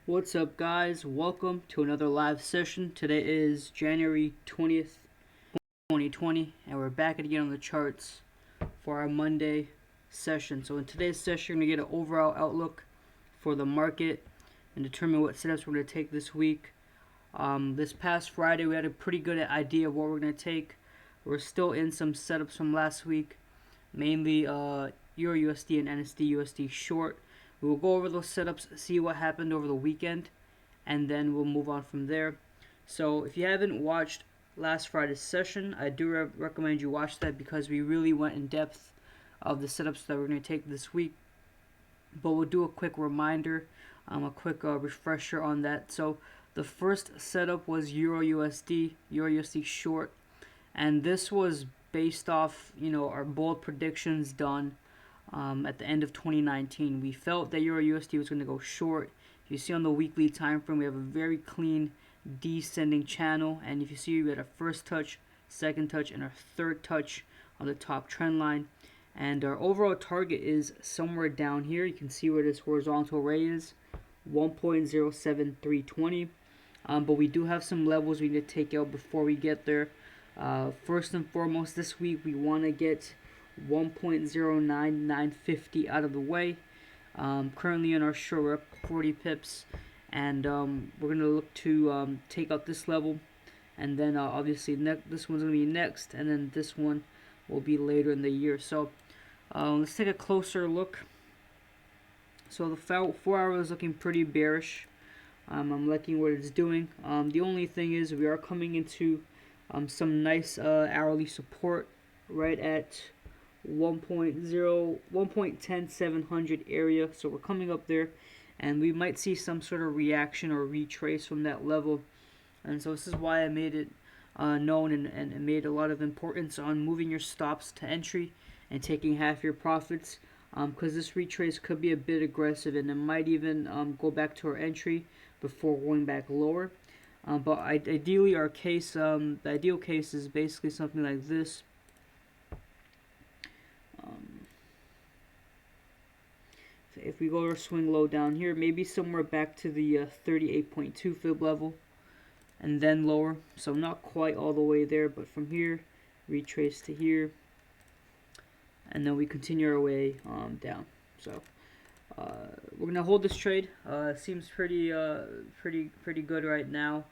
What's up, guys? Welcome to another live session. Today is January 20th, 2020, and we're back again on the charts for our Monday session. So in today's session, we're going to get an overall outlook for the market and determine what setups we're going to take this week. This past Friday, we had a pretty good idea of what we're going to take. We're still in some setups from last week, mainly EURUSD and NZDUSD short. We will go over those setups, see what happened over the weekend, and then we'll move on from there. So if you haven't watched last Friday's session, I do recommend you watch that because we really went in depth of the setups that we're going to take this week. But we'll do a quick reminder, a quick refresher on that. So the first setup was EURUSD short, and this was based off our bold predictions done at the end of 2019. We felt that EURUSD was going to go short. If you see on the weekly time frame, we have a very clean descending channel, and if you see, we had a first touch, second touch, and a third touch on the top trend line. And our overall target is somewhere down here. You can see where this horizontal ray is, 1.07320. But we do have some levels we need to take out before we get there. First and foremost, this week we want to get 1.09950 out of the way. Currently in our short, we're up 40 pips, and we're going to look to take out this level, and then obviously this one's going to be next, and then this one will be later in the year. So let's take a closer look. So the 4 hour is looking pretty bearish. I'm liking what it's doing. The only thing is we are coming into some nice hourly support right at 1.10700 area, so we're coming up there, and we might see some sort of reaction or retrace from that level. And so this is why I made it known and made a lot of importance on moving your stops to entry and taking half your profits, because this retrace could be a bit aggressive, and it might even go back to our entry before going back lower. But ideally, our case, the ideal case is basically something like this. If we go to our swing low down here, maybe somewhere back to the 38.2 fib level, and then lower. So not quite all the way there, but from here, retrace to here, and then we continue our way down. So we're gonna hold this trade. It seems pretty good right now,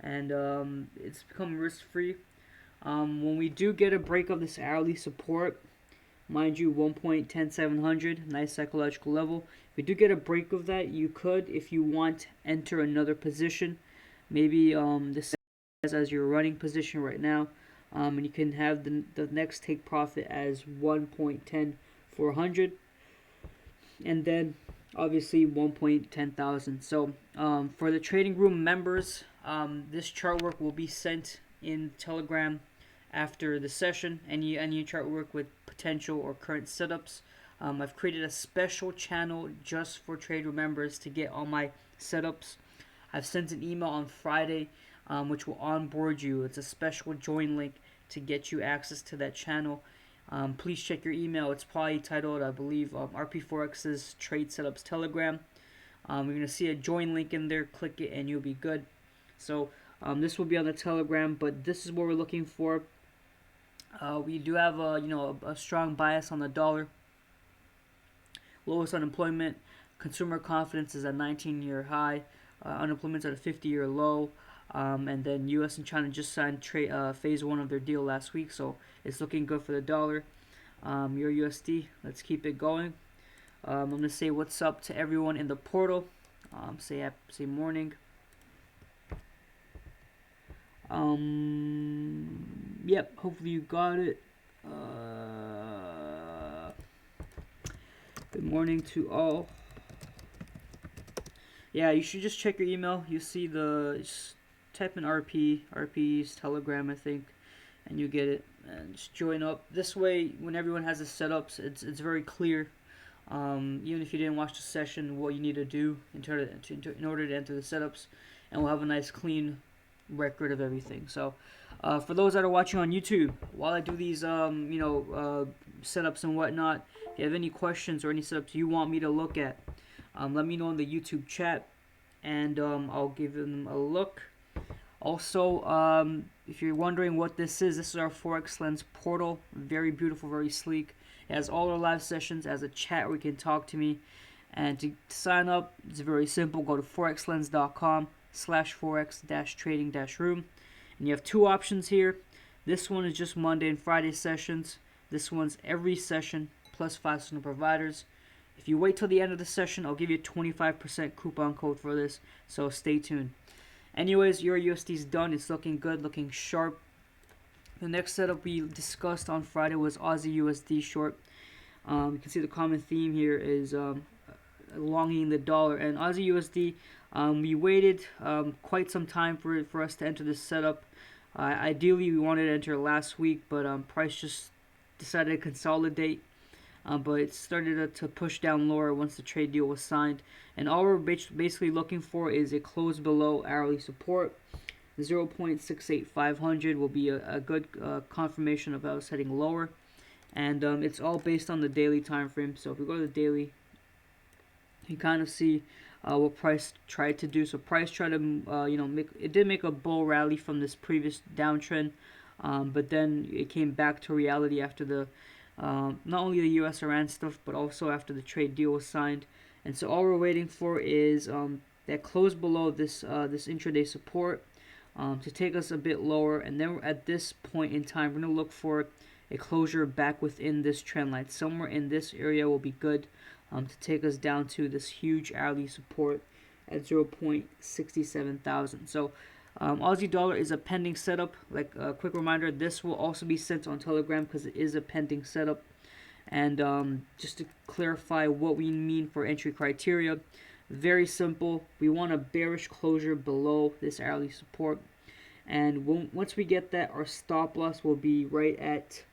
and it's become risk-free. When we do get a break of this hourly support, mind you, 1.10700, nice psychological level. If we do get a break of that, you could, if you want, enter another position. Maybe this as your running position right now, and you can have the next take profit as 1.10400, and then obviously 1.10000. So for the trading room members, this chart work will be sent in Telegram after the session. Any chart work with potential or current setups. I've created a special channel just for trade room members to get all my setups. I've sent an email on Friday, which will onboard you. It's a special join link to get you access to that channel. Please check your email. It's probably titled, I believe, RP Forex's Trade Setups Telegram. You're going to see a join link in there. Click it and you'll be good. So this will be on the Telegram, but this is what we're looking for. We do have a strong bias on the dollar. Lowest unemployment, consumer confidence is at 19-year high, unemployment's at a 50-year low, and then U.S. and China just signed phase 1 of their deal last week, so it's looking good for the dollar. EURUSD, let's keep it going. I'm gonna say what's up to everyone in the portal. Say morning. Yep, hopefully you got it. Good morning to all. Yeah, you should just check your email. You see just type in RP's Telegram, I think, and you get it. And just join up. This way, when everyone has the setups, it's very clear. Even if you didn't watch the session, what you need to do in order to enter the setups, and we'll have a nice clean record of everything. So for those that are watching on YouTube, while I do these setups and whatnot, if you have any questions or any setups you want me to look at, let me know in the YouTube chat, and I'll give them a look. Also, if you're wondering what this is our Forex Lens portal. Very beautiful, very sleek. It has all our live sessions, as a chat where you can talk to me. And to sign up, it's very simple. Go to forexlens.com/forex-trading-room. And you have two options here. This one is just Monday and Friday sessions. This one's every session plus 5 student providers. If you wait till the end of the session, I'll give you a 25% coupon code for this, so stay tuned. Anyways, EURUSD is done. It's looking good, looking sharp. The next setup we discussed on Friday was Aussie USD short. You can see the common theme here is longing the dollar. And Aussie USD, we waited quite some time for us to enter this setup. Ideally, we wanted to enter last week, but price just decided to consolidate. But it started to push down lower once the trade deal was signed. And all we're basically looking for is a close below hourly support. 0.68500 will be a good confirmation of us heading lower. And it's all based on the daily time frame. So if we go to the daily, you kind of see what price tried to do. So price tried to, it did make a bull rally from this previous downtrend. But then it came back to reality after the not only the US-Iran stuff, but also after the trade deal was signed. And so all we're waiting for is that close below this this intraday support to take us a bit lower. And then at this point in time, we're going to look for a closure back within this trend line. Somewhere in this area will be good to take us down to this huge hourly support at 0.67000. So Aussie dollar is a pending setup. Like a quick reminder, this will also be sent on Telegram because it is a pending setup. And just to clarify what we mean for entry criteria, very simple. We want a bearish closure below this hourly support. And once we get that, our stop loss will be right at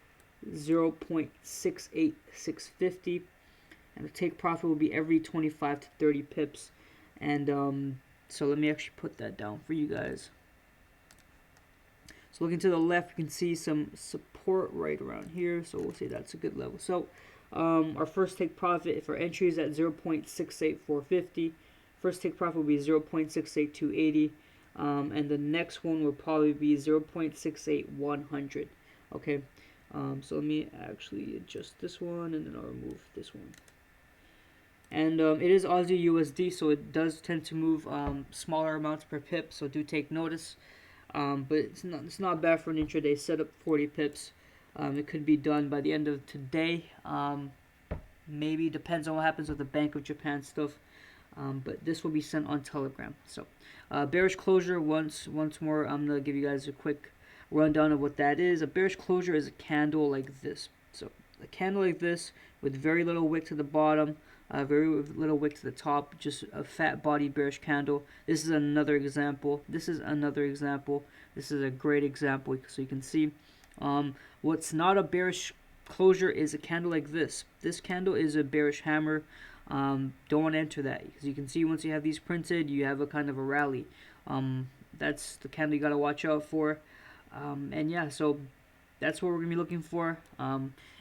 0.68650. And the take profit will be every 25 to 30 pips. And so let me actually put that down for you guys. So looking to the left, you can see some support right around here. So we'll say that's a good level. So our first take profit for entry is at 0.68450. First take profit will be 0.68280. And the next one will probably be 0.68100. Okay. So let me actually adjust this one, and then I'll remove this one. And it is Aussie USD, so it does tend to move smaller amounts per pip, so do take notice. But it's not bad for an intraday setup, 40 pips. It could be done by the end of today. Maybe, depends on what happens with the Bank of Japan stuff. But this will be sent on Telegram. So bearish closure, once more, I'm going to give you guys a quick rundown of what that is. A bearish closure is a candle like this. So a candle like this with very little wick to the bottom, very little wick to the top, just a fat body bearish candle. This is another example. This is another example. This is a great example. So you can see what's not a bearish closure is a candle like this. This candle is a bearish hammer. Don't want to enter that, because you can see once you have these printed, you have a kind of a rally. That's the candle you got to watch out for. And yeah, so that's what we're gonna be looking for.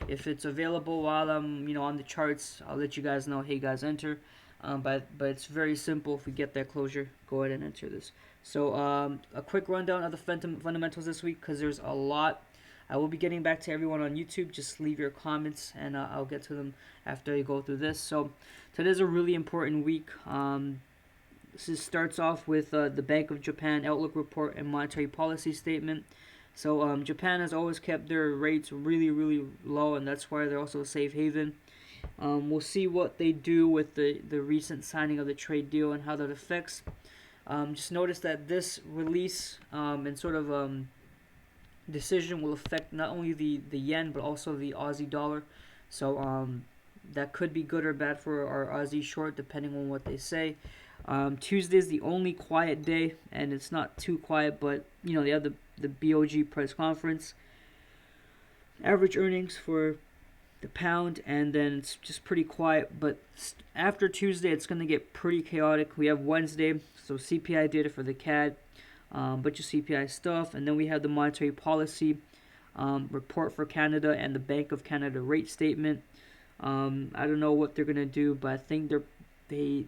If it's available while I'm on the charts, I'll let you guys know, hey guys, enter. But it's very simple. If we get that closure, go ahead and enter this. So a quick rundown of the fundamentals this week, because there's a lot. I will be getting back to everyone on YouTube. Just leave your comments, and I'll get to them after I go through this. So today's a really important week. This starts off with the Bank of Japan Outlook Report and Monetary Policy Statement. So Japan has always kept their rates really, really low, and that's why they're also a safe haven. We'll see what they do with the recent signing of the trade deal and how that affects. Just notice that this release and sort of decision will affect not only the yen, but also the Aussie dollar. So that could be good or bad for our Aussie short, depending on what they say. Tuesday is the only quiet day, and it's not too quiet, but they have the BOG press conference, average earnings for the pound, and then it's just pretty quiet. But after Tuesday, it's going to get pretty chaotic. We have Wednesday, so CPI data for the CAD, bunch of CPI stuff, and then we have the monetary policy report for Canada and the Bank of Canada rate statement. I don't know what they're going to do, but I think they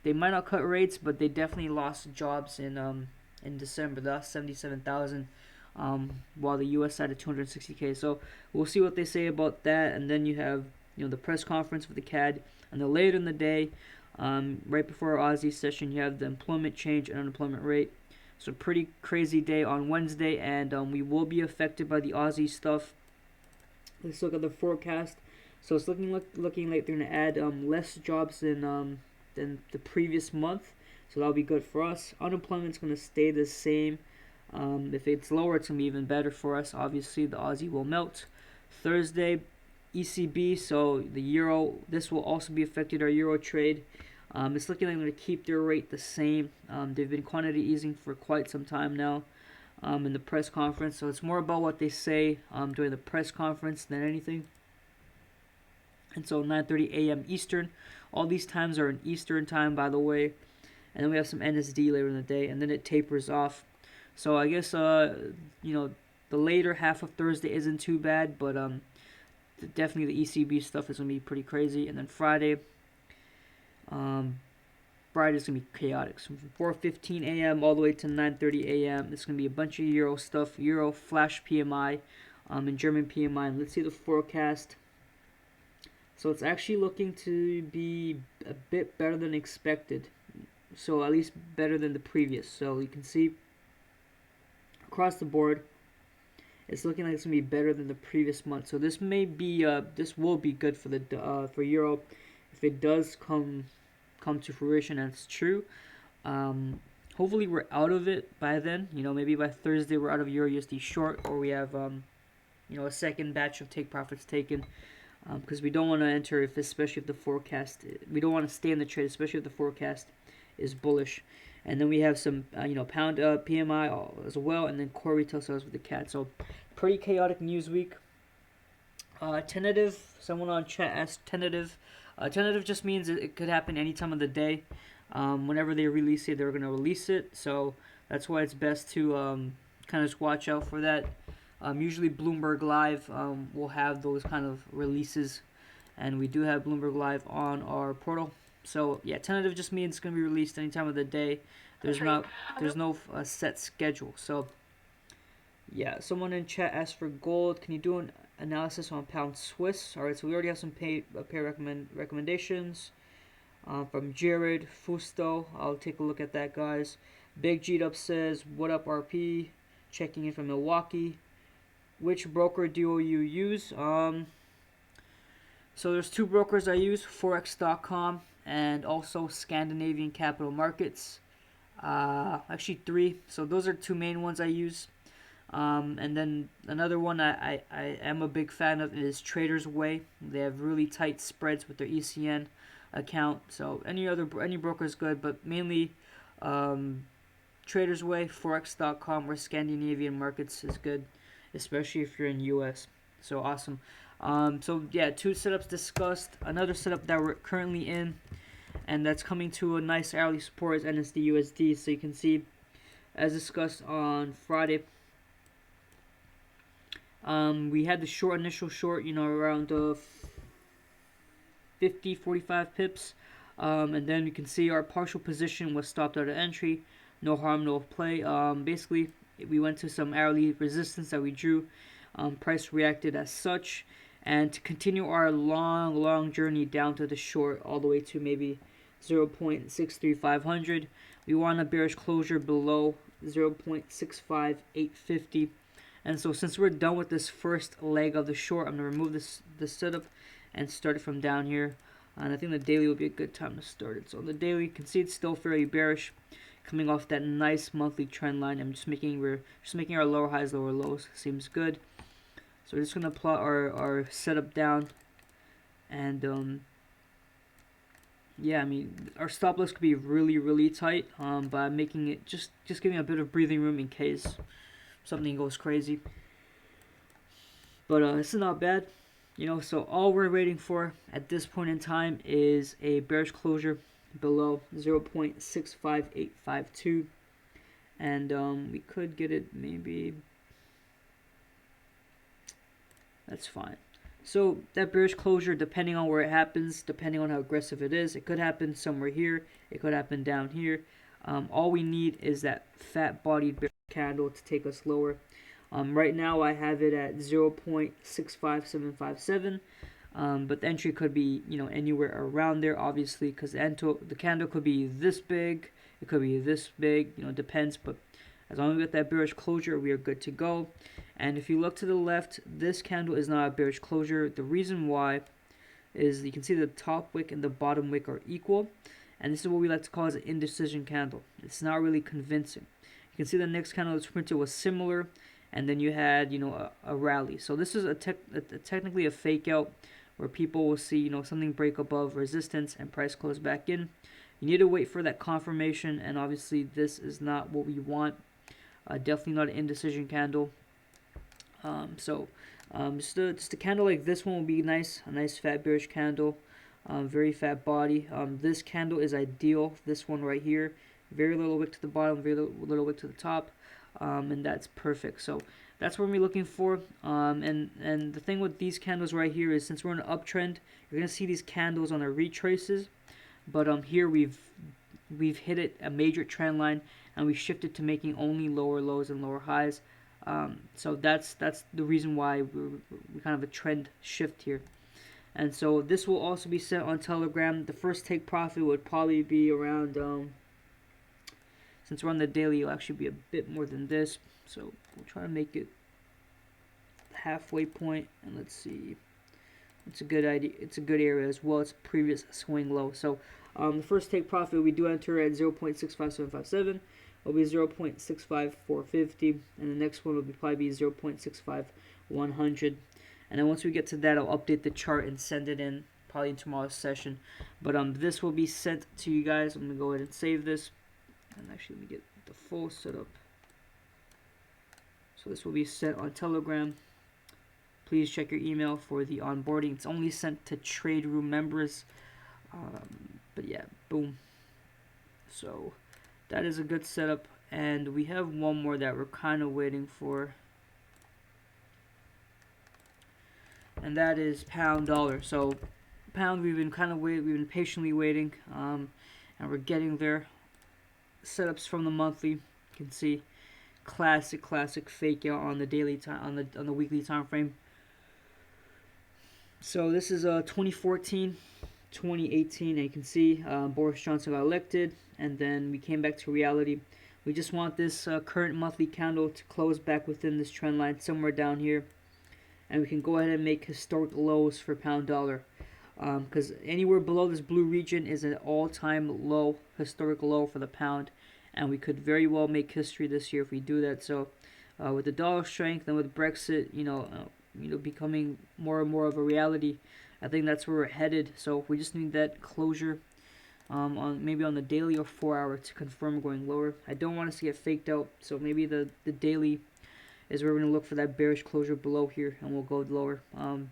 they might not cut rates, but they definitely lost jobs in December. They lost 77,000, while the U.S. side at 260K. So we'll see what they say about that. And then you have the press conference for the CAD, and then later in the day, right before our Aussie session, you have the employment change and unemployment rate. So pretty crazy day on Wednesday, and we will be affected by the Aussie stuff. Let's look at the forecast. So it's looking like they're gonna add less jobs than the previous month. So that'll be good for us. Unemployment's gonna stay the same. If it's lower, it's gonna be even better for us. Obviously, the Aussie will melt. Thursday, ECB. So the euro. This will also be affected our euro trade. It's looking like they're going to keep their rate the same. They've been quantity easing for quite some time now in the press conference. So it's more about what they say during the press conference than anything. And so 9:30 a.m. Eastern. All these times are in Eastern time, by the way. And then we have some NSD later in the day, and then it tapers off. So I guess the later half of Thursday isn't too bad, but definitely the ECB stuff is going to be pretty crazy. And then Friday's going to be chaotic. So from 4:15 a.m. all the way to 9:30 a.m. It's going to be a bunch of Euro stuff. Euro flash PMI and German PMI. And let's see the forecast. So it's actually looking to be a bit better than expected. So at least better than the previous. So you can see across the board, it's looking like it's going to be better than the previous month. So this may be this will be good for the for Euro if it does come to fruition and it's true. Hopefully we're out of it by then. Maybe by Thursday we're out of EURUSD short, or we have a second batch of take profits taken, because we don't want to enter especially if the forecast, we don't want to stay in the trade, especially if the forecast is bullish. And then we have some pound PMI as well, and then core retail sales with the CAD. So pretty chaotic news week. Tentative. Someone on chat asked tentative. Tentative just means it could happen any time of the day. Whenever they release it, they're going to release it. So that's why it's best to kind of just watch out for that. Usually Bloomberg Live will have those kind of releases, and we do have Bloomberg Live on our portal. So yeah, tentative just means it's going to be released any time of the day. There's no set schedule. So yeah, someone in chat asked for gold. Can you do an analysis on pound Swiss? All right, so we already have some pair recommendations from Jared Fusto. I'll take a look at that, guys. Big G Up says, "What up, RP? Checking in from Milwaukee. Which broker do you use?" So there's two brokers I use: Forex.com and also Scandinavian Capital Markets. Actually three. So those are two main ones I use. And then another one I am a big fan of is Trader's Way. They have really tight spreads with their ECN account. So any broker is good, but mainly Trader's Way, Forex.com, or Scandinavian Markets is good, especially if you're in US. So awesome. So yeah, two setups discussed. Another setup that we're currently in, and that's coming to a nice hourly support, is NZDUSD. So you can see, as discussed on Friday, we had the initial short, around 45 pips, and then you can see our partial position was stopped out of entry. No harm, no play. Basically, we went to some hourly resistance that we drew. Price reacted as such, and to continue our long journey down to the short, all the way to maybe 0.63500, we want a bearish closure below 0.65850. And so since we're done with this first leg of the short, I'm going to remove this setup and start it from down here. And I think the daily will be a good time to start it. So the daily, you can see it's still fairly bearish, coming off that nice monthly trend line. We're just making our lower highs, lower lows. Seems good. So we're just going to plot our setup down. And yeah, I mean, our stop loss could be really tight, by making it just giving a bit of breathing room in case something goes crazy. But this is not bad, so all we're waiting for at this point in time is a bearish closure below 0.65852, and we could get it maybe. That's fine. So that bearish closure, depending on where it happens, depending on how aggressive it is, it could happen somewhere here, it could happen down here. All we need is that fat bodied bearish candle to take us lower. Right now I have it at 0.65757, but the entry could be, anywhere around there, obviously, because the candle could be this big, it could be this big, depends. But as long as we get that bearish closure, we are good to go. And if you look to the left, this candle is not a bearish closure. The reason why is you can see the top wick and the bottom wick are equal, and this is what we like to call as an indecision candle. It's not really convincing. You can see the next candle that's printed was similar, and then you had a rally. So this is technically a fake out where people will see something break above resistance and price close back in. You need to wait for that confirmation, and obviously this is not what we want. Definitely not an indecision candle. Just a candle like this one will be nice, a nice fat bearish candle, very fat body. This candle is ideal. This one right here, very little wick to the bottom, very little wick to the top, and that's perfect. So that's what we're looking for. And the thing with these candles right here is, since we're in an uptrend, you're gonna see these candles on the retraces, but here we've hit it, a major trend line, and we shifted to making only lower lows and lower highs. So that's the reason why we kind of a trend shift here. And so this will also be set on Telegram. The first take profit would probably be around, since we're on the daily, it'll actually be a bit more than this. So we'll try to make it halfway point, and let's see. It's a good idea. It's a good area as well. It's a previous swing low. So the first take profit, we do enter at 0.65757. Will be 0.65450, and the next one will probably be 0.65100. And then once we get to that, I'll update the chart and send it in probably in tomorrow's session. But this will be sent to you guys. I'm gonna go ahead and save this, and actually let me get the full setup. So this will be sent on Telegram. Please check your email for the onboarding. It's only sent to trade room members. But yeah, boom. So that is a good setup, and we have one more that we're kind of waiting for, and that is pound dollar. So pound, we've been patiently waiting, and we're getting there. Setups from the monthly, you can see classic fake out on the daily time, on the weekly time frame. So this is 2014. 2018, and you can see Boris Johnson got elected, and then we came back to reality. We just want this current monthly candle to close back within this trend line somewhere down here, and we can go ahead and make historic lows for pound dollar, because anywhere below this blue region is an all-time low, historic low for the pound, and we could very well make history this year if we do that. So with the dollar strength and with Brexit becoming more and more of a reality, I think that's where we're headed. So we just need that closure maybe on the daily or 4 hour to confirm going lower. I don't want us to get faked out, so maybe the daily is where we're going to look for that bearish closure below here, and we'll go lower. You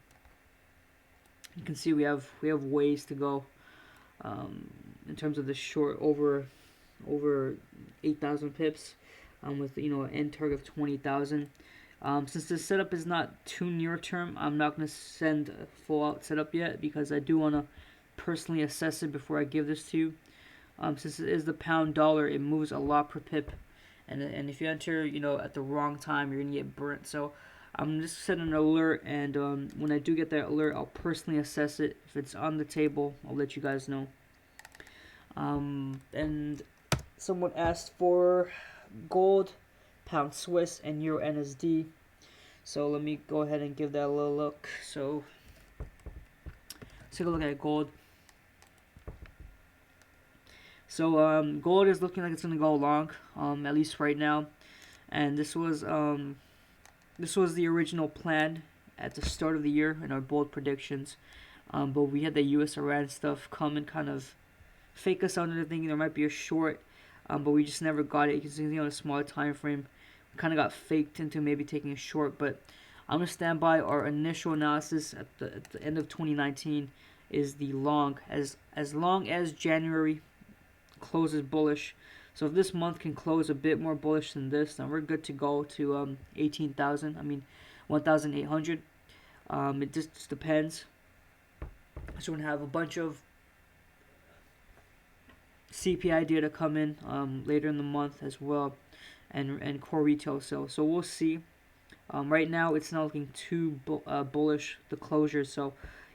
can see we have ways to go in terms of the short, over 8,000 pips with an end target of 20,000. Since this setup is not too near term, I'm not going to send a full out setup yet, because I do want to personally assess it before I give this to you. Since it is the pound dollar, it moves a lot per pip, and if you enter at the wrong time, you're going to get burnt. So I'm just setting an alert, and when I do get that alert, I'll personally assess it. If it's on the table, I'll let you guys know. And someone asked for gold, pound Swiss, and EURUSD. So let me go ahead and give that a little look. So let's take a look at gold. So gold is looking like it's gonna go long, at least right now. And this was the original plan at the start of the year in our bold predictions. But we had the US-Iran stuff come and kind of fake us out into thinking there might be a short, but we just never got it. You can see on a smaller time frame, we kind of got faked into maybe taking a short. But I'm gonna stand by our initial analysis at the end of 2019 is the long, as long as January closes bullish. So if this month can close a bit more bullish than this, then we're good to go to 18,000. I mean 1,800. It just depends. So we're gonna have a bunch of CPI data come in later in the month as well, and core retail sales. So we'll see. Right now, it's not looking too bullish, the closure, so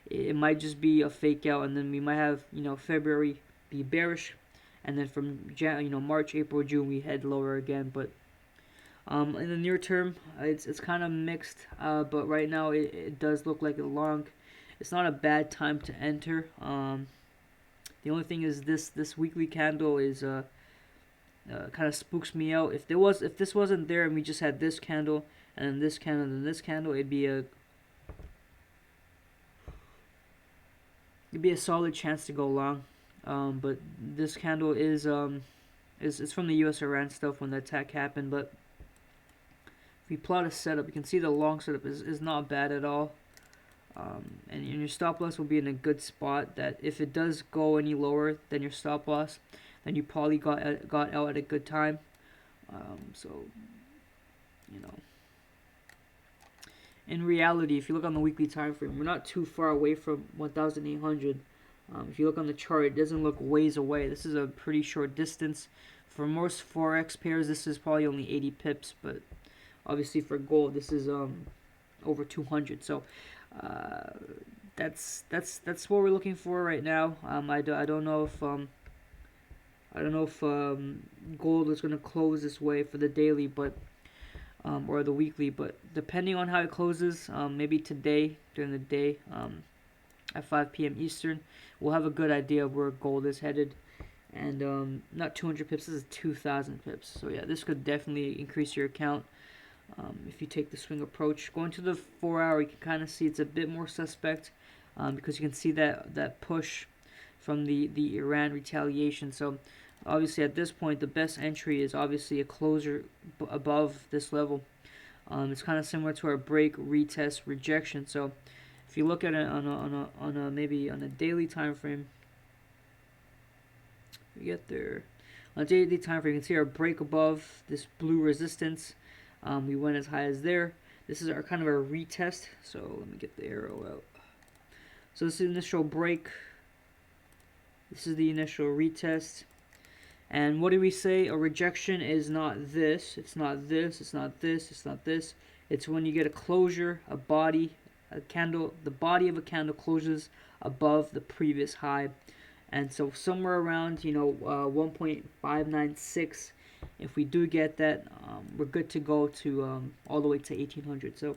it might just be a fake out, and then we might have, February be bearish, and then from March, April, June, we head lower again. But in the near term, it's kind of mixed, but right now it does look like it's not a bad time to enter. The only thing is this weekly candle is kind of spooks me out. If this wasn't there and we just had this candle and then this candle and then this candle, it'd be a solid chance to go long. But this candle is from the U.S. Iran stuff when the attack happened. But if we plot a setup, you can see the long setup is not bad at all. And your stop loss will be in a good spot, that if it does go any lower than your stop loss, then you probably got out at a good time. So, in reality, if you look on the weekly time frame, we're not too far away from 1,800. If you look on the chart, it doesn't look ways away. This is a pretty short distance. For most Forex pairs, this is probably only 80 pips, but obviously for gold, this is over 200. So that's what we're looking for right now. I don't know if gold is going to close this way for the daily, but or the weekly, but depending on how it closes, maybe today during the day at 5 p.m. Eastern, we'll have a good idea of where gold is headed. And not 200 pips, this is 2,000 pips. So yeah, this could definitely increase your account if you take the swing approach. Going to the 4 hour, you can kind of see it's a bit more suspect because you can see that push from the Iran retaliation. So obviously at this point, the best entry is obviously a closure above this level. It's kind of similar to our break, retest, rejection. So if you look at it maybe on a daily time frame, we get there. On a daily time frame, you can see our break above this blue resistance. We went as high as there. This is our kind of a retest. So let me get the arrow out. So this is the initial break. This is the initial retest. And what do we say? A rejection is not this. It's not this. It's not this. It's not this. It's when you get a closure, a candle. The body of a candle closes above the previous high. And so somewhere around 1.596, if we do get that, we're good to go to all the way to 1800. So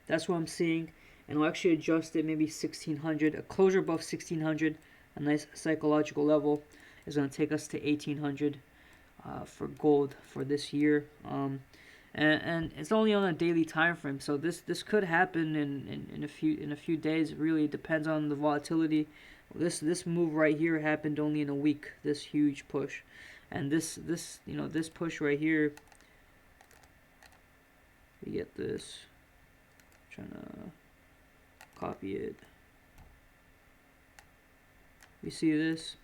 that's what I'm seeing, and I'll actually adjust it maybe 1600. A closure above 1600, a nice psychological level, is going to take us to 1800 for gold for this year. And it's only on a daily time frame, so this could happen in a few days. It really depends on the volatility. This move right here happened only in a week. This huge push, and this push right here. We get this. I'm trying to copy it. You see this?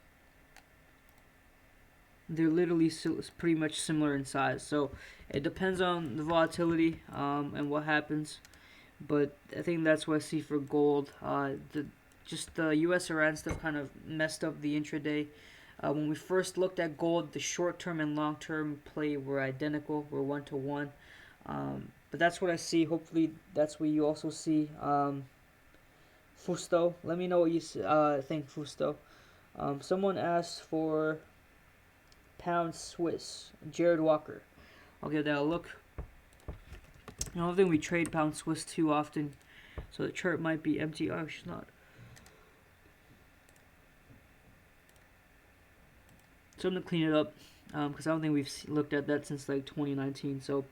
They're literally pretty much similar in size. So it depends on the volatility and what happens. But I think that's what I see for gold. Just the U.S. Iran stuff kind of messed up the intraday. When we first looked at gold, the short-term and long-term play were identical. We're 1-to-1. But that's what I see. Hopefully that's what you also see. Fusto, let me know what you think, Fusto. Someone asked for pound Swiss, Jared Walker. I'll give that a look. I don't think we trade pound Swiss too often, so the chart might be empty. Oh, she's not. So I'm going to clean it up because I don't think we've looked at that since like 2019. So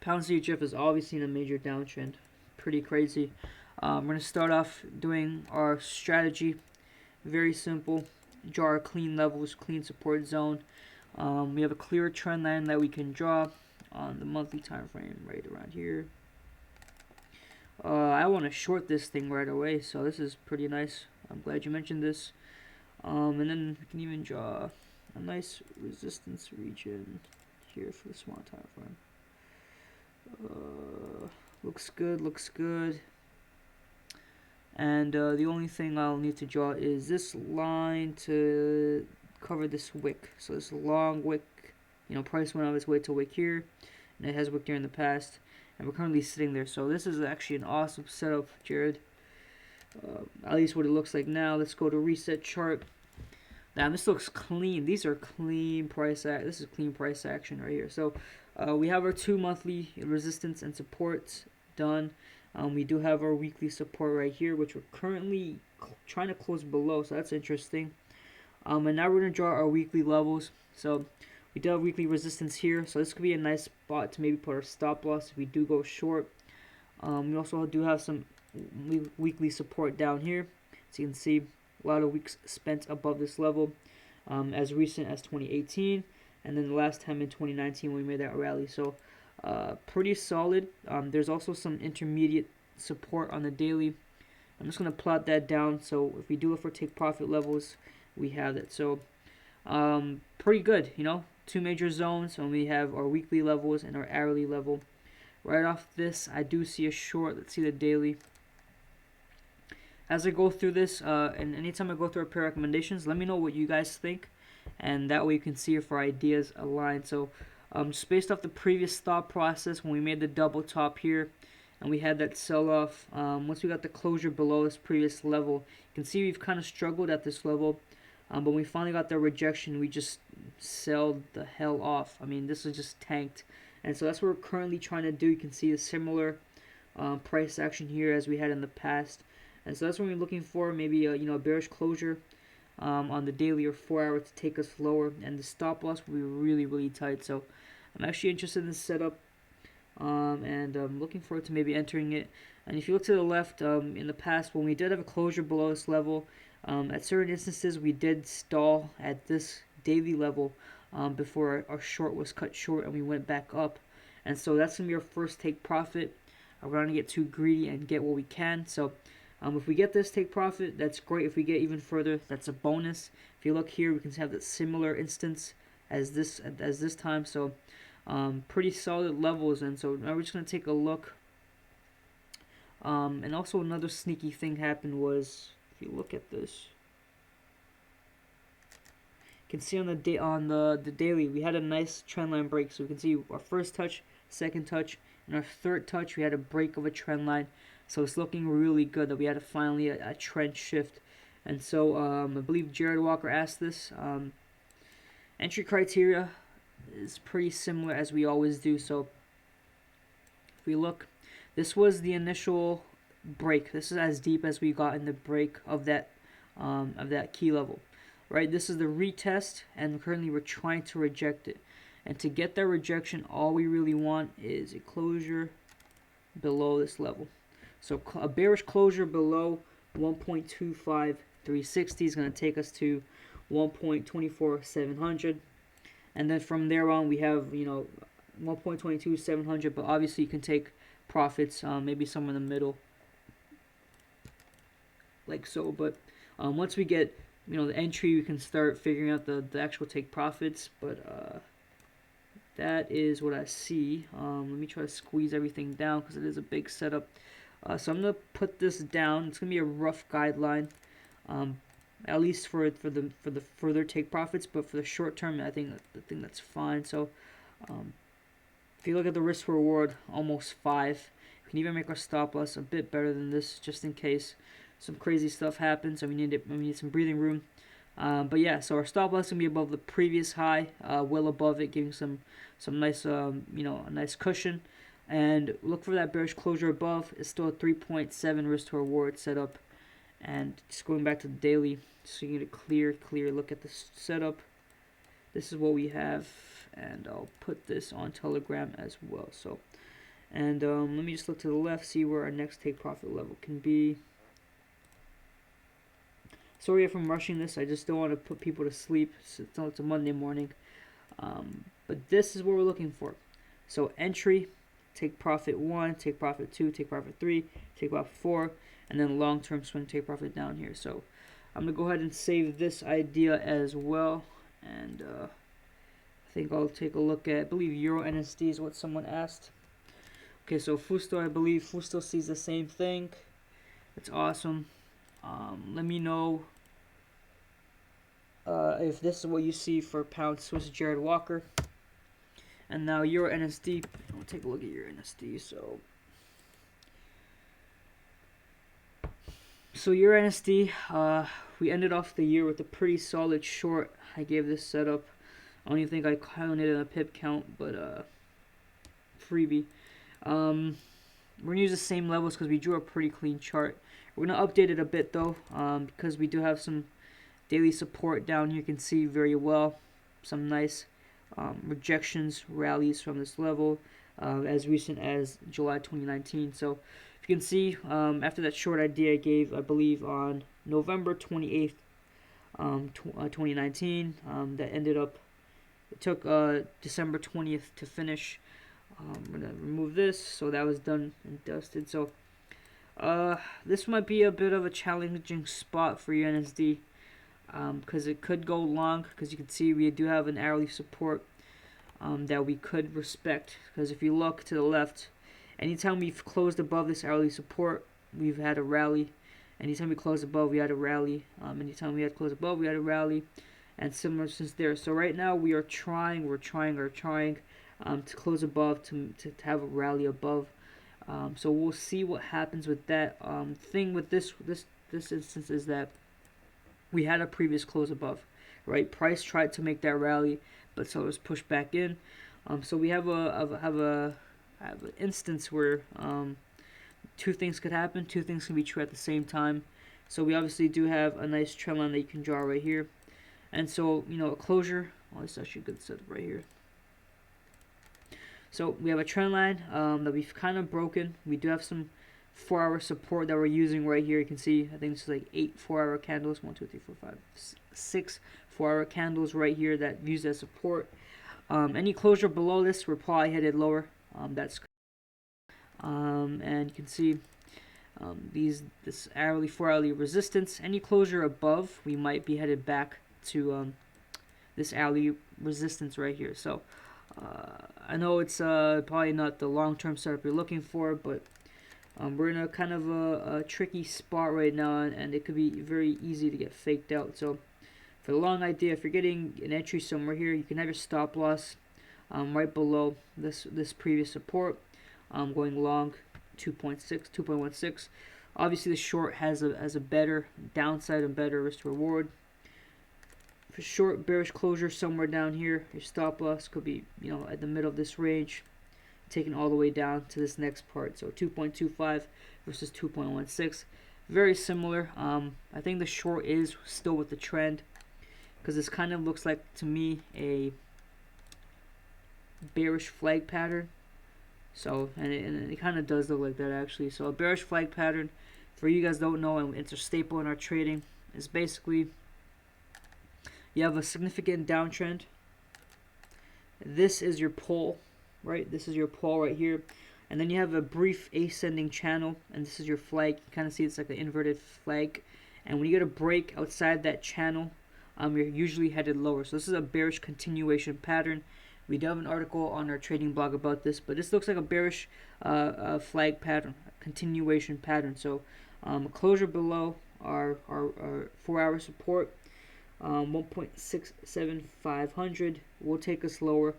pound CHF is obviously in a major downtrend. Pretty crazy. We're going to start off doing our strategy. Very simple. Draw our clean levels, clean support zone. We have a clear trend line that we can draw on the monthly time frame right around here. I want to short this thing right away, so this is pretty nice. I'm glad you mentioned this. And then we can even draw a nice resistance region here for the small time frame. Looks good, looks good. And the only thing I'll need to draw is this line to cover this wick. So this long wick, price went on its way to wick here, and it has wicked here in the past, and we're currently sitting there. So this is actually an awesome setup, Jared. At least what it looks like now. Let's go to reset chart. Now this looks clean. These are clean price. This is clean price action right here. So we have our 2 monthly resistance and supports done. We do have our weekly support right here, which we're currently trying to close below. So that's interesting. And now we're gonna draw our weekly levels. So we do have weekly resistance here. So this could be a nice spot to maybe put our stop loss if we do go short. We also do have some weekly support down here. So you can see a lot of weeks spent above this level, as recent as 2018, and then the last time in 2019 when we made that rally. So pretty solid. There's also some intermediate support on the daily. I'm just going to plot that down, so if we do look for take profit levels, we have it. So pretty good, 2 major zones, and we have our weekly levels and our hourly level. Right off this, I do see a short. Let's see the daily. As I go through this, and anytime I go through our pair recommendations, let me know what you guys think, and that way you can see if our ideas align. So just based off the previous thought process, when we made the double top here, and we had that sell-off, once we got the closure below this previous level, you can see we've kind of struggled at this level, but when we finally got the rejection, we just sold the hell off. I mean, this was just tanked, and so that's what we're currently trying to do. You can see a similar price action here as we had in the past. And so that's what we're looking for, maybe a bearish closure on the daily or 4 hour to take us lower, and the stop loss will be really, really tight. So I'm actually interested in this setup, and I'm looking forward to maybe entering it. And if you look to the left, in the past when we did have a closure below this level, at certain instances we did stall at this daily level before our short was cut short and we went back up. And so that's going to be our first take profit. We're not going to get too greedy and get what we can. So if we get this take profit, that's great. If we get even further, that's a bonus. If you look here, we can have that similar instance as this time. So pretty solid levels. And so now we're just going to take a look. And also another sneaky thing happened was, if you look at this, you can see on the daily we had a nice trend line break. So we can see our first touch, second touch, and our third touch we had a break of a trend line. So it's looking really good that we had finally a trend shift. And so I believe Jared Walker asked this. Entry criteria is pretty similar as we always do. So if we look, this was the initial break. This is as deep as we got in the break of that key level. Right? This is the retest, and currently we're trying to reject it. And to get that rejection, all we really want is a closure below this level. So a bearish closure below 1.25360 is going to take us to 1.24700, and then from there on we have 1.22700. But obviously you can take profits maybe somewhere in the middle, like so. But once we get the entry, we can start figuring out the actual take profits. But that is what I see. Let me try to squeeze everything down because it is a big setup. So I'm going to put this down. It's going to be a rough guideline, at least for the further take profits. But for the short term, I think that's fine. So if you look at the risk reward, almost 5. We can even make our stop loss a bit better than this, just in case some crazy stuff happens. So we need some breathing room. But yeah, so our stop loss is going to be above the previous high, well above it, giving some nice a nice cushion. And look for that bearish closure above. It's still a 3.7 risk to reward setup. And just going back to the daily, so you get a clear look at the setup. This is what we have, and I'll put this on Telegram as well. So, and let me just look to the left, see where our next take profit level can be. Sorry if I'm rushing this. I just don't want to put people to sleep. It's a Monday morning. But this is what we're looking for. So entry, take profit 1, take profit 2, take profit 3, take profit 4, and then long-term swing, take profit down here. So I'm going to go ahead and save this idea as well. And I think I'll take a look at, I believe EURUSD is what someone asked. Okay, so Fusto, I believe Fusto sees the same thing. It's awesome. Let me know if this is what you see for pound Swiss Jared Walker. And now Euro NSD. We'll take a look at Euro NSD. So Euro NSD, we ended off the year with a pretty solid short. I gave this setup. I don't even think I counted in a pip count, but freebie. We're gonna use the same levels because we drew a pretty clean chart. We're gonna update it a bit though, because we do have some daily support down here. You can see very well some nice rejections, rallies from this level as recent as July 2019. So if you can see, after that short idea I gave, I believe on November 28th, 2019, that ended up, it took December 20th to finish. I'm gonna remove this, so that was done and dusted. So this might be a bit of a challenging spot for UNSD, because it could go long, because you can see we do have an hourly support that we could respect, because if you look to the left, anytime we've closed above this hourly support, we've had a rally. Anytime we close above, we had a rally. Anytime we had closed above, we had a rally, and similar since there. So right now we are trying to close above, to have a rally above. So we'll see what happens with that. Thing with this instance is that we had a previous close above, right? Price tried to make that rally, but so it was pushed back in. So we have an instance where two things could happen. Two things can be true at the same time. So we obviously do have a nice trend line that you can draw right here. And so, you know, a closure, well, it's actually a good setup right here. So we have a trend line that we've kind of broken. We do have some 4-hour support that we're using right here. You can see, I think this is like 8 4-hour candles. 1, 2, 3, 4, 5, 6 4-hour candles right here that use as support. Any closure below this, we're probably headed lower. And you can see this hourly 4-hourly resistance. Any closure above, we might be headed back to this hourly resistance right here. So I know it's probably not the long-term setup you're looking for, but we're in a kind of a tricky spot right now, and it could be very easy to get faked out. So for the long idea, if you're getting an entry somewhere here, you can have your stop loss right below this previous support, going long 2.16. Obviously the short has a better downside and better risk to reward. For short bearish closure somewhere down here, your stop loss could be, you know, at the middle of this range, taken all the way down to this next part. So 2.25 versus 2.16, very similar. I think the short is still with the trend, because this kind of looks like to me a bearish flag pattern. So and it kind of does look like that actually. So a bearish flag pattern, for you guys don't know, and it's a staple in our trading, is basically you have a significant downtrend. This is your pull, right? This is your pull right here. And then you have a brief ascending channel, and this is your flag. You kind of see it's like an inverted flag. And when you get a break outside that channel, you're usually headed lower. So this is a bearish continuation pattern. We do have an article on our trading blog about this, but this looks like a bearish flag pattern, continuation pattern. So a closure below our 4-hour support, 1.67500 will take us lower,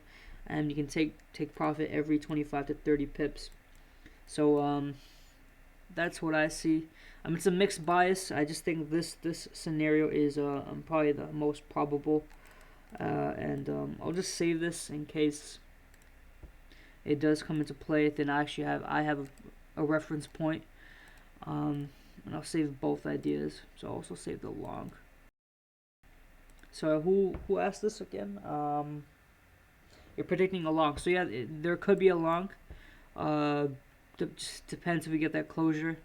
and you can take profit every 25 to 30 pips. So that's what I see. It's a mixed bias. I just think this scenario is probably the most probable, and I'll just save this in case it does come into play. Then I have a reference point, and I'll save both ideas. So I'll also save the long. So who asked this again? You're predicting a long. So yeah, there could be a long. Just depends if we get that closure.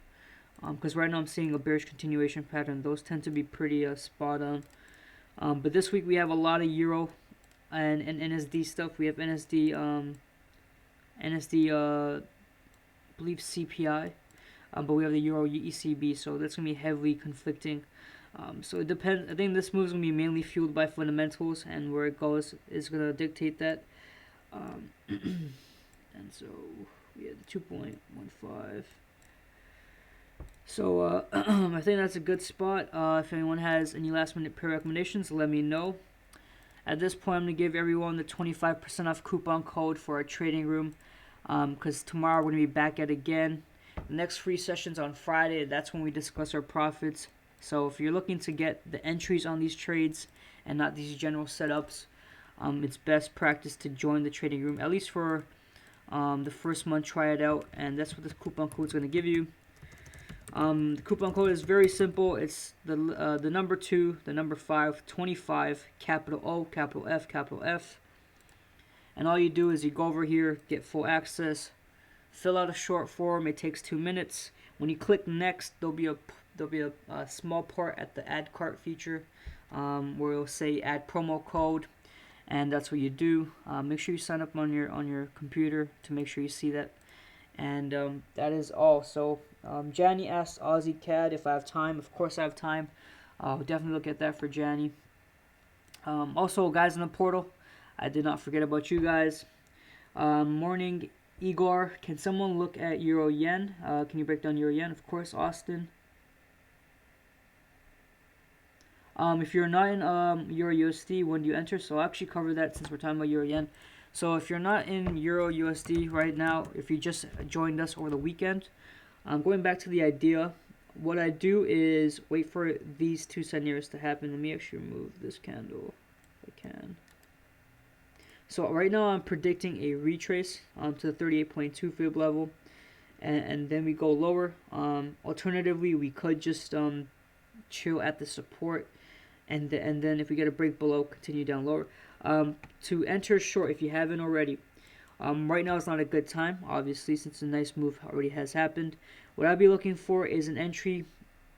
Because right now I'm seeing a bearish continuation pattern. Those tend to be pretty spot on. But this week we have a lot of Euro and NSD stuff. We have NSD, I believe CPI. But we have the Euro ECB. So that's going to be heavily conflicting. So it depends. I think this move is going to be mainly fueled by fundamentals, and where it goes is going to dictate that. And so We had the 2.15. So I think that's a good spot. If anyone has any last minute pair recommendations, let me know. At this point, I'm going to give everyone the 25% off coupon code for our trading room, because tomorrow we're going to be back at it again. The next free session's on Friday. That's when we discuss our profits. So if you're looking to get the entries on these trades and not these general setups, it's best practice to join the trading room, at least for the first month. Try it out, and that's what this coupon code is going to give you. The coupon code is very simple. It's the number 2, the number 5, 25, capital O, capital F, capital F. And all you do is you go over here, get full access, fill out a short form. It takes 2 minutes. When you click next, there'll be a small part at the add cart feature, where it'll say add promo code, and that's what you do. Make sure you sign up on your computer to make sure you see that. And that is all. So Janny asked Aussie CAD if I have time. Of course I have time. I'll definitely look at that for Janny. Also, guys in the portal, I did not forget about you guys. Morning, Igor. Can someone look at Euro Yen? Can you break down Euro Yen? Of course, Austin. If you're not in EURUSD, when do you enter? So I'll actually cover that since we're talking about Euro Yen. So if you're not in EURUSD right now, if you just joined us over the weekend, going back to the idea, what I do is wait for these two scenarios to happen. Let me actually remove this candle if I can. So right now I'm predicting a retrace to the 38.2 fib level, and then we go lower. Alternatively, we could just chill at the support, and then if we get a break below, continue down lower. To enter short, if you haven't already, right now is not a good time, obviously, since a nice move already has happened. What I'll be looking for is an entry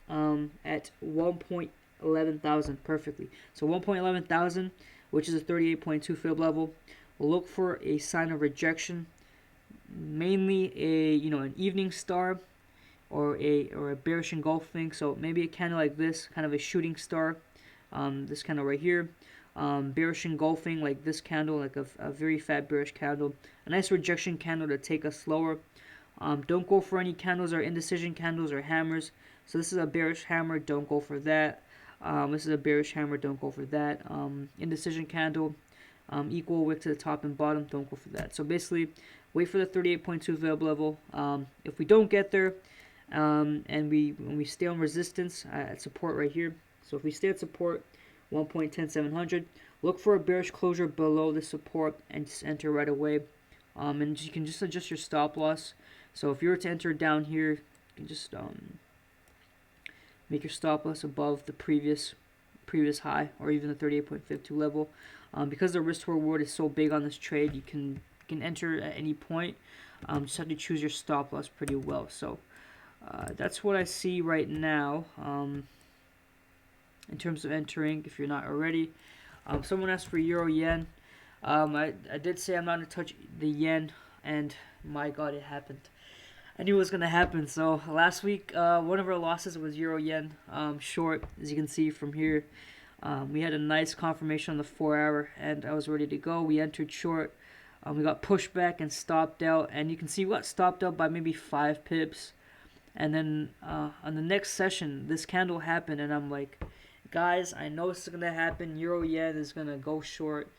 at 1.11 thousand perfectly. So 1.11 thousand, which is a 38.2 fib level. We'll look for a sign of rejection, mainly an evening star, or a bearish engulfing. So maybe a candle like this, kind of a shooting star. This candle right here. Bearish engulfing like this candle, like a very fat bearish candle. A nice rejection candle to take us lower. Don't go for any candles or indecision candles or hammers. So this is a bearish hammer, don't go for that. This is a bearish hammer, don't go for that. Indecision candle, equal wick to the top and bottom, don't go for that. So basically, wait for the 38.2 fib level. If we don't get there, and when we stay on resistance at support right here, so if we stay at support 1.10700, look for a bearish closure below the support and just enter right away. And you can just adjust your stop loss. So if you were to enter down here, you can just make your stop loss above the previous high, or even the 38.52 level. Because the risk to reward is so big on this trade, you can enter at any point. Just have to choose your stop loss pretty well. So that's what I see right now in terms of entering, if you're not already. Someone asked for Euro Yen. I did say I'm not going to touch the yen, and my god, it happened. I knew it was going to happen. So last week, one of our losses was Euro Yen short, as you can see from here. We had a nice confirmation on the 4-hour, and I was ready to go. We entered short. We got pushed back and stopped out, and you can see we got stopped out by maybe 5 pips. And then on the next session, this candle happened, and I'm like, guys, I know this is going to happen. Euro Yen is going to go short.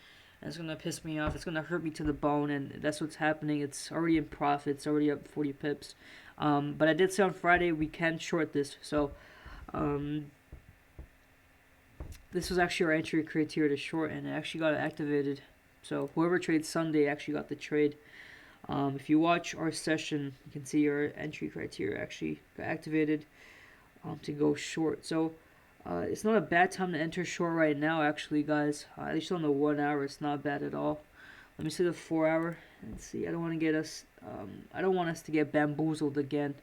And it's going to piss me off. It's going to hurt me to the bone, and that's what's happening. It's already in profit. It's already up 40 pips. But I did say on Friday we can short this. So this was actually our entry criteria to short, and it actually got activated. So whoever trades Sunday actually got the trade. If you watch our session, you can see our entry criteria actually got activated to go short. So it's not a bad time to enter short right now, actually, guys. At least on the 1 hour, it's not bad at all. Let me see the 4 hour and see. I don't want to get us. I don't want us to get bamboozled again.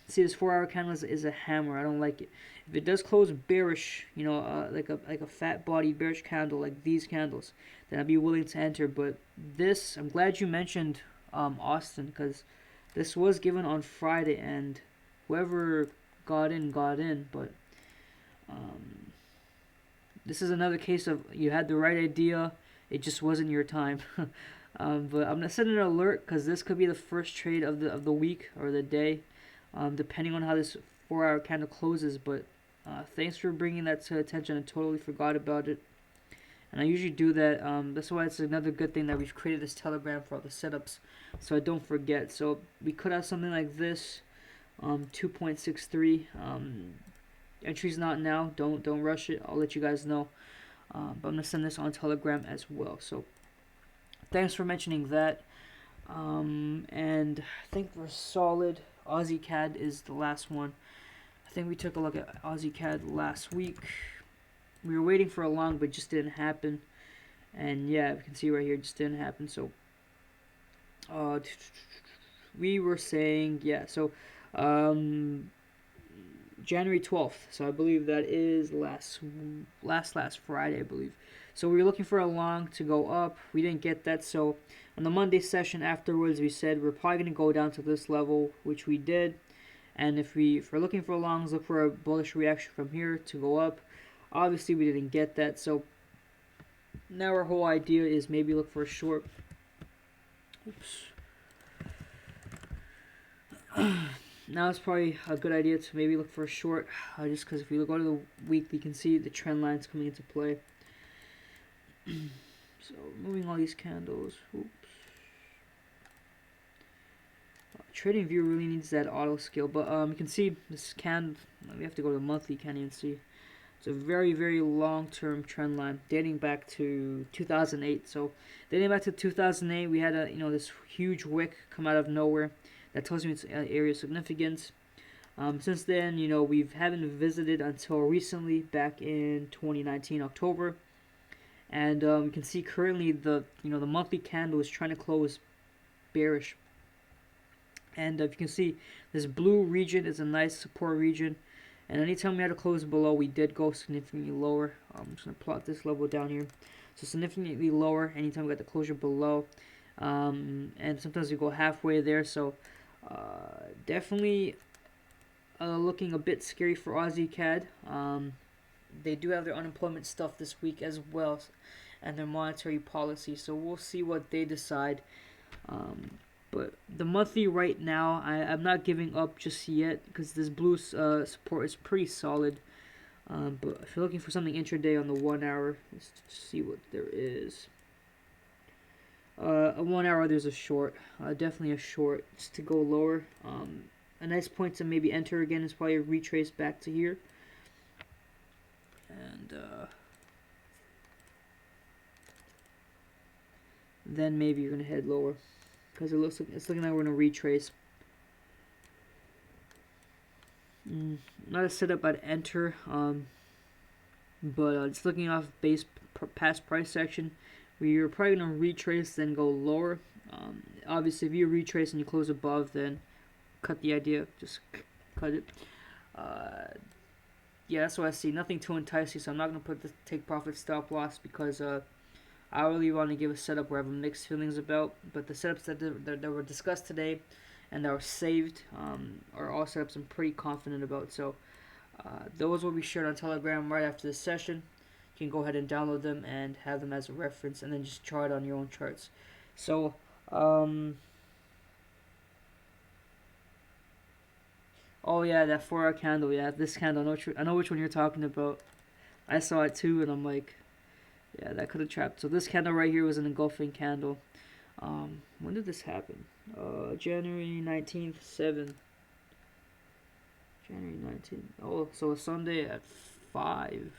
See, this 4 hour candle is a hammer. I don't like it. If it does close bearish, like a fat body bearish candle like these candles, then I'd be willing to enter. But this, I'm glad you mentioned Austin, because this was given on Friday, and whoever got in, but this is another case of you had the right idea, it just wasn't your time. But I'm gonna set an alert because this could be the first trade of the week or the day, depending on how this 4-hour candle closes. But thanks for bringing that to attention. I totally forgot about it, and I usually do that. That's why it's another good thing that we've created this Telegram for all the setups, so I don't forget. So we could have something like this, 2.63. Entry's not now. Don't rush it. I'll let you guys know. But I'm gonna send this on Telegram as well. So thanks for mentioning that. And I think we're solid. Aussie CAD is the last one. I think we took a look at Aussie CAD last week. We were waiting for a long, but it just didn't happen. And yeah, we can see right here, it just didn't happen. So we were saying, yeah, so January 12th. So I believe that is last Friday, I believe. So we were looking for a long to go up. We didn't get that. So on the Monday session afterwards, we said we're probably going to go down to this level, which we did. And if we're looking for longs, look for a bullish reaction from here to go up. Obviously, we didn't get that. So now our whole idea is maybe look for a short. Oops. Now it's probably a good idea to maybe look for a short, just because if we go to the weekly, you can see the trend lines coming into play. So moving all these candles. Oops. Trading View really needs that auto scale, but you can see this can. We have to go to the monthly. Can't even see. It's a very, very long-term trend line dating back to 2008. So dating back to 2008, we had this huge wick come out of nowhere. That tells me it's an area of significance. Since then, we haven't visited until recently, back in 2019 October, and you can see currently the monthly candle is trying to close bearish. And if you can see, this blue region is a nice support region, and anytime we had to close below, we did go significantly lower. I'm just gonna plot this level down here, so significantly lower anytime we got the closure below, and sometimes we go halfway there. So definitely looking a bit scary for Aussie CAD. They do have their unemployment stuff this week as well, and their monetary policy, so we'll see what they decide. But the monthly right now, I'm not giving up just yet, because this blue support is pretty solid. But if you're looking for something intraday on the 1 hour, let's see what there is. A 1 hour, there's a short, definitely a short, just to go lower. A nice point to maybe enter again is probably a retrace back to here. And then maybe you're gonna head lower, because it's looking like we're gonna retrace. Not a setup I'd enter, but it's looking off base past price section. We're probably gonna retrace, then go lower. Obviously, if you retrace and you close above, then cut the idea. Just cut it. Yeah, that's what I see. Nothing too enticing, so I'm not gonna put the take profit stop loss, because I really want to give a setup where I have mixed feelings about. But the setups that were discussed today and that were saved are all setups I'm pretty confident about. So those will be shared on Telegram right after this session. You can go ahead and download them and have them as a reference, and then just chart on your own charts. So oh yeah, that 4-hour candle. Yeah, this candle. I know which one you're talking about. I saw it too, and I'm like, yeah, that could have trapped. So this candle right here was an engulfing candle. When did this happen? January 19th, 7. January 19th. Oh, so a Sunday at 5.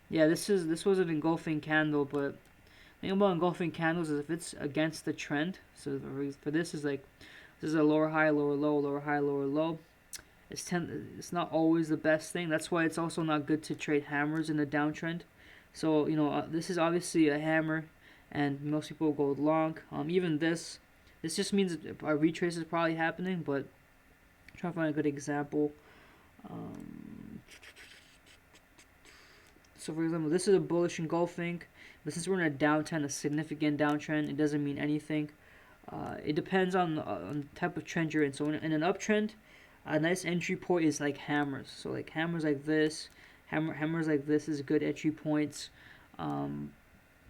Yeah, this was an engulfing candle, but the thing about engulfing candles is if it's against the trend. So for this is like, this is a lower high, lower low, lower high, lower low. It's not always the best thing. That's why it's also not good to trade hammers in the downtrend. So this is obviously a hammer, and most people go long. Even this just means a retrace is probably happening, but I'm trying to find a good example. So for example, this is a bullish engulfing, but since we're in a downtrend, a significant downtrend, it doesn't mean anything. It depends on the type of trend you're in. So in an uptrend, a nice entry point is like hammers. So like hammers like this, hammers like this is good entry points.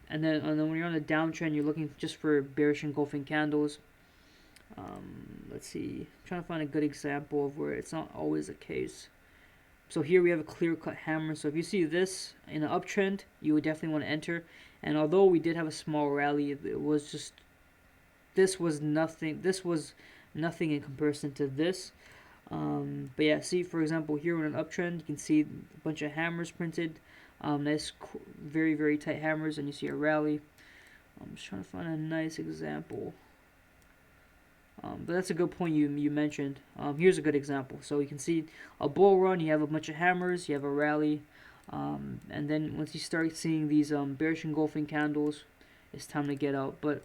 And then when you're on a downtrend, you're looking just for bearish engulfing candles. Let's see, I'm trying to find a good example of where it's not always the case. So here we have a clear-cut hammer. So if you see this in an uptrend, you would definitely want to enter. And although we did have a small rally, it was just, this was nothing. This was nothing in comparison to this. But yeah, see, for example, here in an uptrend, you can see a bunch of hammers printed. Nice, very, very tight hammers, and you see a rally. I'm just trying to find a nice example. But that's a good point you mentioned. Here's a good example. So you can see a bull run, you have a bunch of hammers, you have a rally, and then once you start seeing these bearish engulfing candles, it's time to get out. But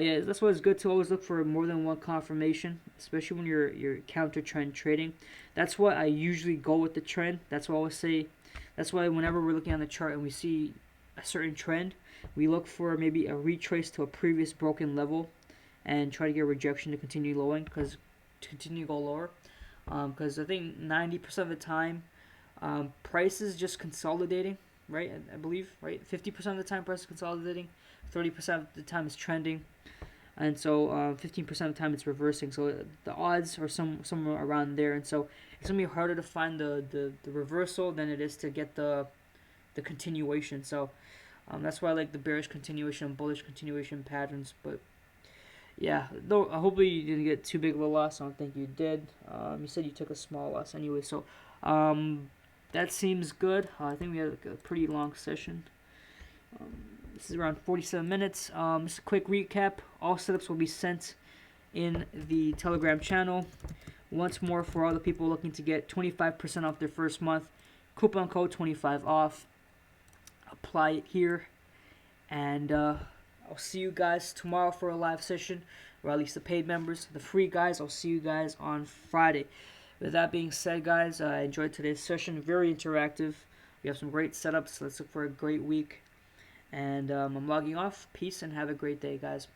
yeah, that's why it's good to always look for more than one confirmation, especially when you're counter trend trading. That's why I usually go with the trend. That's why I always say. That's why whenever we're looking on the chart and we see a certain trend, we look for maybe a retrace to a previous broken level, and try to get a rejection to continue lowering, because to continue to go lower. Because I think 90% of the time, price is just consolidating, right? I believe, right? 50% of the time, price is consolidating. 30% of the time, it's trending, and so 15% of the time, it's reversing. So the odds are somewhere around there, and so it's gonna be harder to find the reversal than it is to get the continuation. So that's why I like the bearish continuation and bullish continuation patterns. But yeah, though hopefully you didn't get too big of a loss. I don't think you did. You said you took a small loss anyway, so that seems good. I think we had like a pretty long session. This is around 47 minutes. Just a quick recap. All setups will be sent in the Telegram channel. Once more, for all the people looking to get 25% off their first month, coupon code 25 off. Apply it here, and I'll see you guys tomorrow for a live session, or at least the paid members. The free guys, I'll see you guys on Friday. With that being said, guys, I enjoyed today's session. Very interactive. We have some great setups. Let's look for a great week. And I'm logging off. Peace and have a great day, guys.